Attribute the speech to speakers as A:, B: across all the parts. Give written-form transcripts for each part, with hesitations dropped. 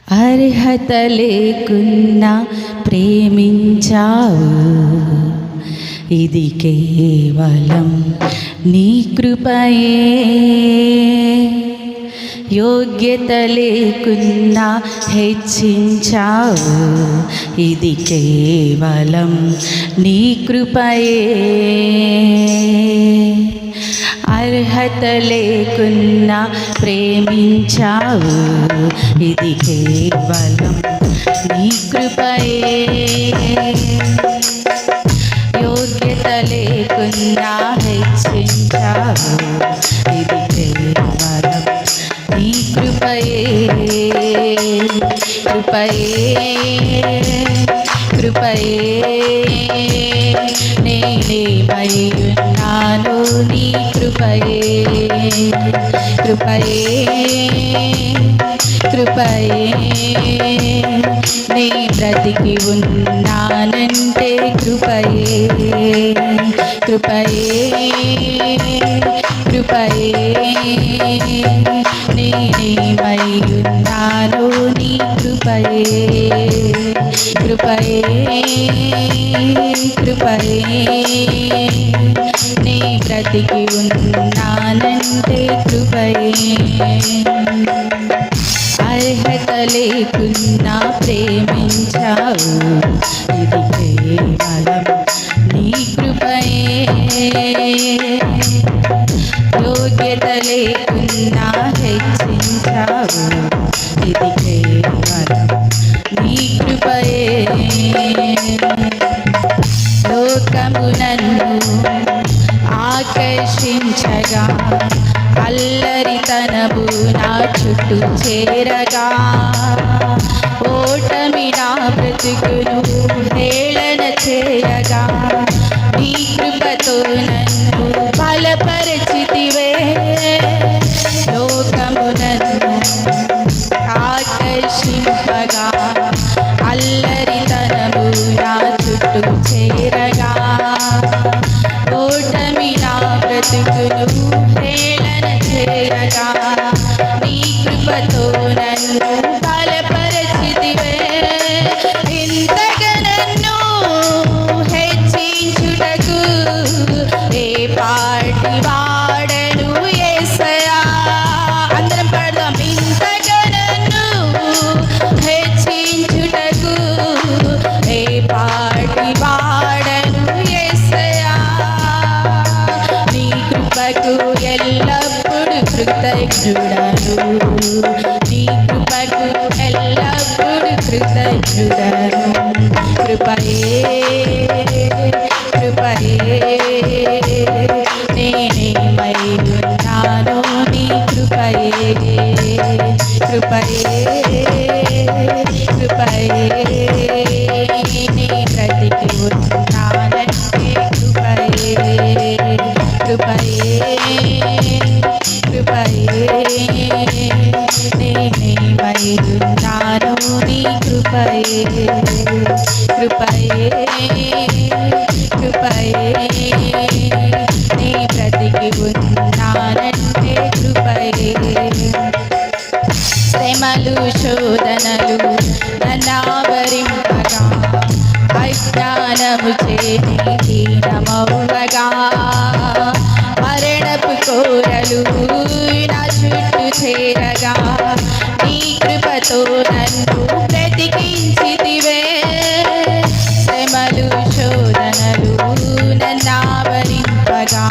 A: అర్హత లేకున్నా ప్రేమించావు, ఇది కేవలం నీ కృపయే. యోగ్యత లేకున్నా హెచ్చించావు, ఇది కేవలం నీ కృపయే. అర్హత లేకున్నా ప్రేమించావు, ఇది కేవలం నీ కృపయే. యోగ్యత లేకున్నా హెచ్చించావు, ఇది కేవలం నీ కృపయే. కృపయే కృపయే నేనేమై ఉన్నాను నీ కృపయే. కృపయే కృపయే నీ బ్రతికి ఉన్నానంటే కృపయే. కృపయే కృపయే నేనేమై ఉన్నాను నీ కృపయే. కృపయే కృపయే నీ బ్రతికి ఉన్నానంటే కృపయే. అర్హత లేకున్నా ప్రేమించావు, ఇది కేవలం నీ కృపయే. యోగ్యత లేకున్నా హెచ్చించావు, ఇది కేవలం నీ కృపయే. లోకము నన్ను ఆకర్షించగా, అల్లరితనము నా చుట్టూ చేరగా, ఓటమి నా బ్రతుకును హేళన చేయగా, నీ కృపతో నన్ను బలపరచితివే. లోకము నన్ను ఆకర్షింపగా, అల్లరితనము నా చుట్టూ చేరగా, ఓటమి నా బ్రతుకును హేళన చేయగా, నీ కృపతో నన్ను బలపరచితివే. ఇంతగా నన్ను హెచ్చించుటకు ఏ పాటి వాడను యేసయ్యా. అందరం పాడదాం. ఇంతగా నన్ను హెచ్చించుటకు ఏ పాటి వాడను యేసయ్యా. నీ కృపకు ఎల్లప్పుడు కృతజ్ఞుడను, నీ కృపకు ఎల్లప్పుడు కృతజ్ఞుడను. కృపయే కృపయే నేనేమై ఉన్నాను నీ కృపయే. కృపయే కృపయే నీ బ్రతికి ఉన్నానంటే కృపయే. కృపయే కృపయే నేనేమై ఉన్నాను నీ కృపయే. కృపయే కృపయే నీ బ్రతికి ఉన్నానంటే కృపయే. శ్రమలు శోధనలు నన్నావరింపగా, అజ్ఞానము చేతి హీనమవ్వగా, మరణపు కోరలు నా చుట్టూ చేరగా, నీ కృపతో నన్ను బ్రతికించితివే. శ్రమలు శోధనలు నన్నావరింపగా,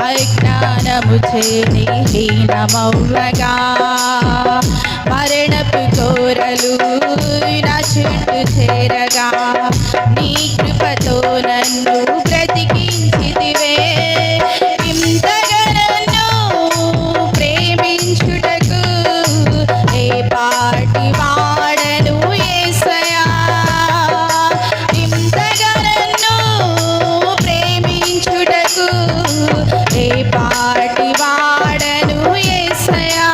A: అజ్ఞానము చేతి హీనమవ్వగా, మరణపు కోరలు నా చుట్టూ చేరగా, నీ కృపతో నన్ను బ్రతికించితివే. ఇంతగా నన్ను ప్రేమించుటకు ఏ పాటి వాడను యేసయ్యా. ఇంతగా నన్ను ప్రేమించుటకు ఏ పాటి వాడను యేసయ్యా.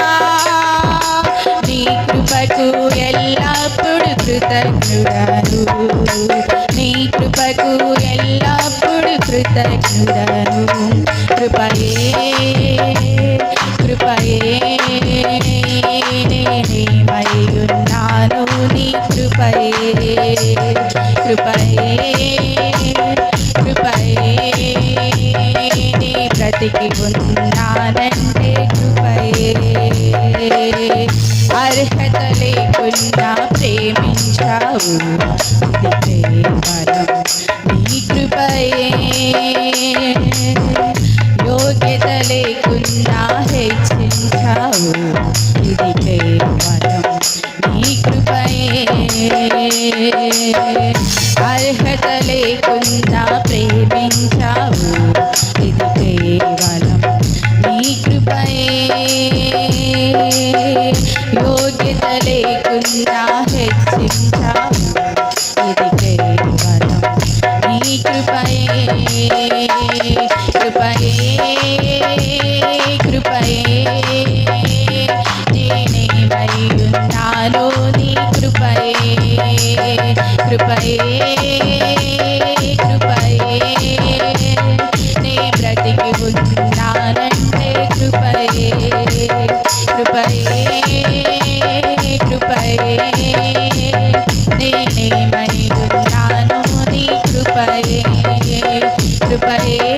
A: నీ కృపకు ఎల్లప్పుడు కృతజ్ఞుడను, నీ కృపకు ఎల్లప్పుడు కృతజ్ఞుడను. కృపయే కృపయే నేనేమై ఉన్నాను నీ కృపయే కృపయే కృపయే నీ బ్రతికి ఉన్నానంటే కృపయే అర్హత లేకున్నా ప్రేమించావు ఇది కేవలం నీ కృపయే యోగ్యత లేకున్నా హెచ్చించావు ఇది కేవలం నీ కృపయే అర్హత లేకున్నా ప్రేమించావు ఇది కేవలం నీ కృపయే యోగ్యత లేకున్నా హెచ్చించావు ఇది కేవలం నీ కృపయే కృపయే కృపయే నేనేమై ఉన్నాను నీ కృపయే కృపయే కృపయే నీ బ్రతికి ఉన్నానంటే కృపయే కృపయే కృపయే నేనేమై ఉన్నాను నీ కృపయే కృపయే